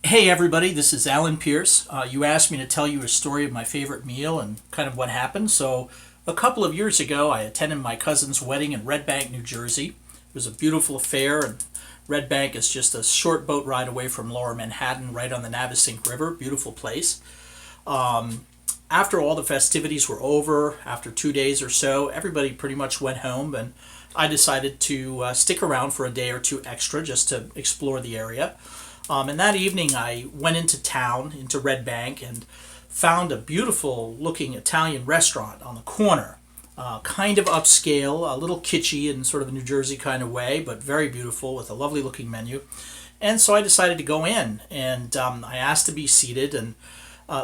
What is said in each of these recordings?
Hey everybody, this is Alan Pierce. You asked me to tell you a story of my favorite meal and kind of what happened. So, a couple of years ago, I attended my cousin's wedding in Red Bank, New Jersey. It was a beautiful affair, and Red Bank is just a short boat ride away from Lower Manhattan, right on the Navesink River. Beautiful place. After all the festivities were over, after 2 days or so, everybody pretty much went home, and I decided to stick around for a day or two extra just to explore the area. And that evening, I went into town, into Red Bank, and found a beautiful looking Italian restaurant on the corner. Kind of upscale, a little kitschy in sort of a New Jersey kind of way, but very beautiful with a lovely looking menu. And so I decided to go in, and I asked to be seated. And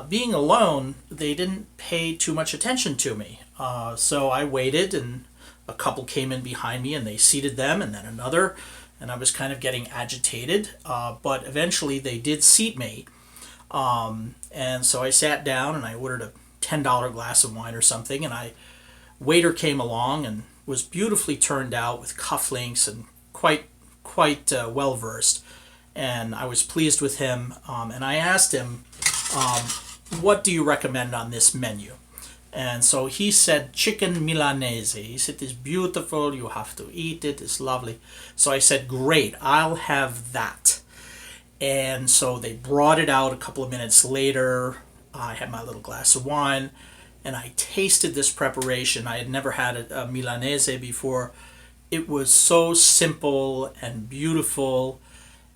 being alone, they didn't pay too much attention to me. So I waited, and a couple came in behind me, and they seated them, and then another. And I was kind of getting agitated, but eventually they did seat me. And so I sat down and I ordered a $10 glass of wine or something, and waiter came along and was beautifully turned out with cufflinks and quite well versed. And I was pleased with him, and I asked him, "What do you recommend on this menu?" And so he said chicken Milanese. He said, "It's beautiful, you have to eat it, it's lovely." So I said, "Great, I'll have that." And so they brought it out a couple of minutes later. I had my little glass of wine, and I tasted this preparation. I had never had a Milanese before. It was so simple and beautiful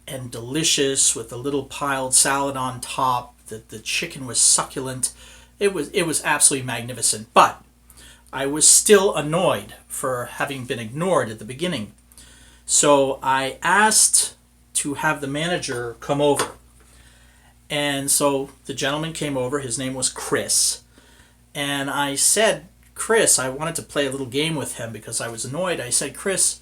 and delicious with a little piled salad on top. The chicken was succulent. It was absolutely magnificent, but I was still annoyed for having been ignored at the beginning. So I asked to have the manager come over. And so the gentleman came over. His name was Chris. And I said, "Chris," I wanted to play a little game with him because I was annoyed. I said, "Chris,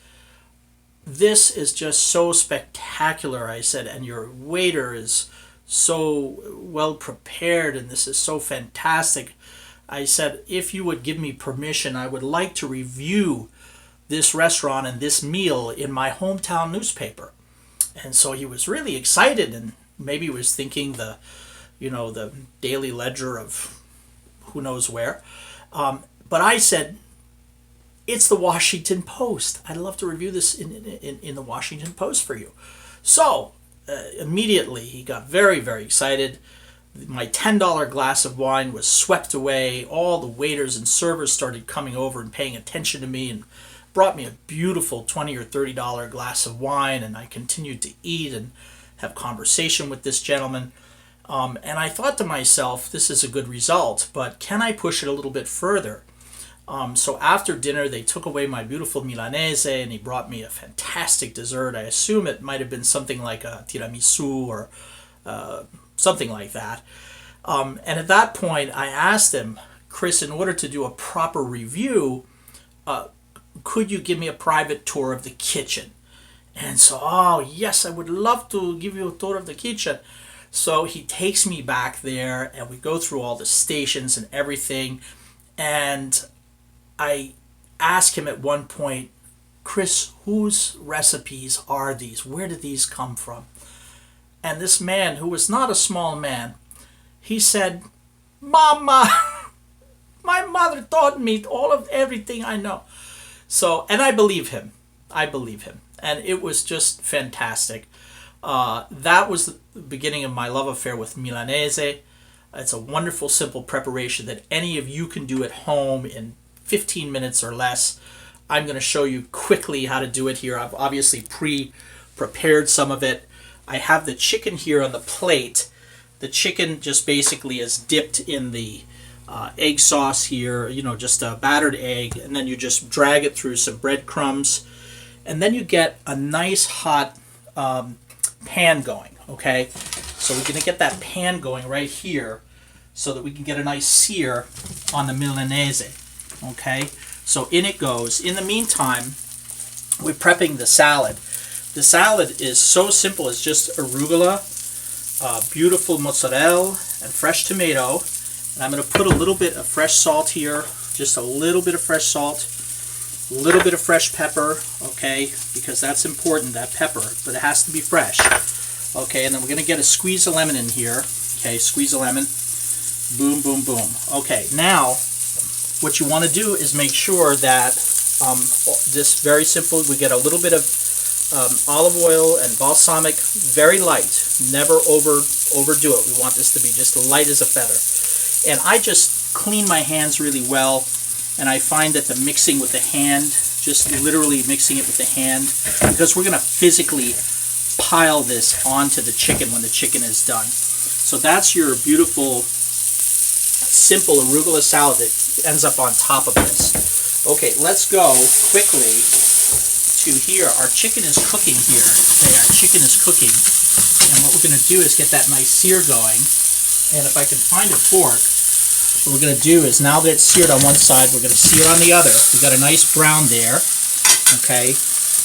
this is just so spectacular," I said, "and your waiter is so well prepared, and this is so fantastic." I said, "If you would give me permission, I would like to review this restaurant and this meal in my hometown newspaper." And so he was really excited, and maybe he was thinking the Daily Ledger of who knows where. But I said, "It's the Washington Post. I'd love to review this in the Washington Post for you." So immediately he got very, very excited. My $10 glass of wine was swept away. All the waiters and servers started coming over and paying attention to me and brought me a beautiful $20 or $30 glass of wine. And I continued to eat and have conversation with this gentleman. And I thought to myself, this is a good result, but can I push it a little bit further? So after dinner, they took away my beautiful Milanese, and he brought me a fantastic dessert. I assume it might have been something like a tiramisu or something like that. And at that point, I asked him, "Chris, in order to do a proper review, could you give me a private tour of the kitchen?" And so, "Oh, yes, I would love to give you a tour of the kitchen." So he takes me back there, and we go through all the stations and everything. And I ask him at one point, "Chris, whose recipes are these? Where did these come from?" And this man, who was not a small man, he said, "Mama, my mother taught me all of everything I know." So, and I believe him. I believe him. And it was just fantastic. That was the beginning of my love affair with Milanese. It's a wonderful, simple preparation that any of you can do at home in 15 minutes or less. I'm going to show you quickly how to do it here. I've obviously pre-prepared some of it. I have the chicken here on the plate. The chicken just basically is dipped in the egg sauce here, just a battered egg, and then you just drag it through some breadcrumbs, and then you get a nice hot pan going, okay? So we're going to get that pan going right here so that we can get a nice sear on the Milanese, okay? So in it goes. In the meantime, we're prepping the salad. The salad is so simple. It's just arugula, beautiful mozzarella, and fresh tomato. And I'm going to put a little bit of fresh salt here, just a little bit of fresh salt, a little bit of fresh pepper, okay, because that's important, that pepper, but it has to be fresh. Okay, and then we're going to get a squeeze of lemon in here. Okay, squeeze a lemon. Boom, boom, boom. Okay, now what you want to do is make sure that this very simple, we get a little bit of olive oil and balsamic, very light. Never overdo it. We want this to be just light as a feather. And I just clean my hands really well, and I find that the mixing with the hand, just literally mixing it with the hand, because we're going to physically pile this onto the chicken when the chicken is done. So that's your beautiful, simple arugula salad that ends up on top of this. Okay, let's go quickly to here. Our chicken is cooking here. Okay, our chicken is cooking. And what we're going to do is get that nice sear going. And if I can find a fork, what we're going to do is, now that it's seared on one side, we're going to sear on the other. We got a nice brown there. Okay,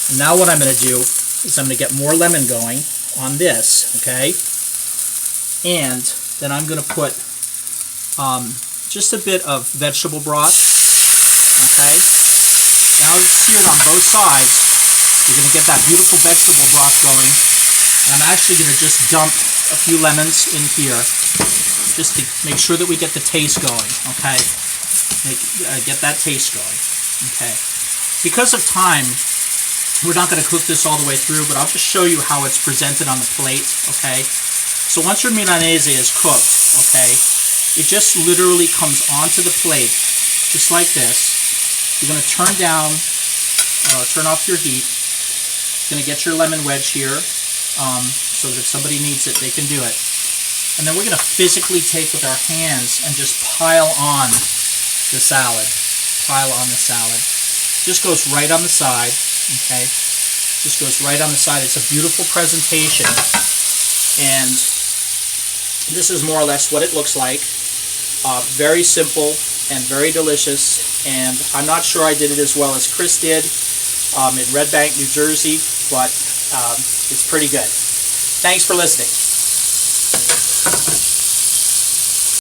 and now what I'm going to do is I'm going to get more lemon going on this. Okay, and then I'm going to put just a bit of vegetable broth. Okay, now it's seared on both sides. You're going to get that beautiful vegetable broth going. And I'm actually going to just dump a few lemons in here, just to make sure that we get the taste going. Okay, get that taste going. Okay, because of time, we're not going to cook this all the way through, but I'll just show you how it's presented on the plate. Okay, so once your milanese is cooked, okay, it just literally comes onto the plate, just like this. You're going to turn off your heat. You're going to get your lemon wedge here, so that if somebody needs it, they can do it. And then we're going to physically take with our hands and just pile on the salad. Pile on the salad. Just goes right on the side. Okay, just goes right on the side. It's a beautiful presentation, and this is more or less what it looks like. Very simple and very delicious, and I'm not sure I did it as well as Chris did in Red Bank, New Jersey, but it's pretty good. Thanks for listening.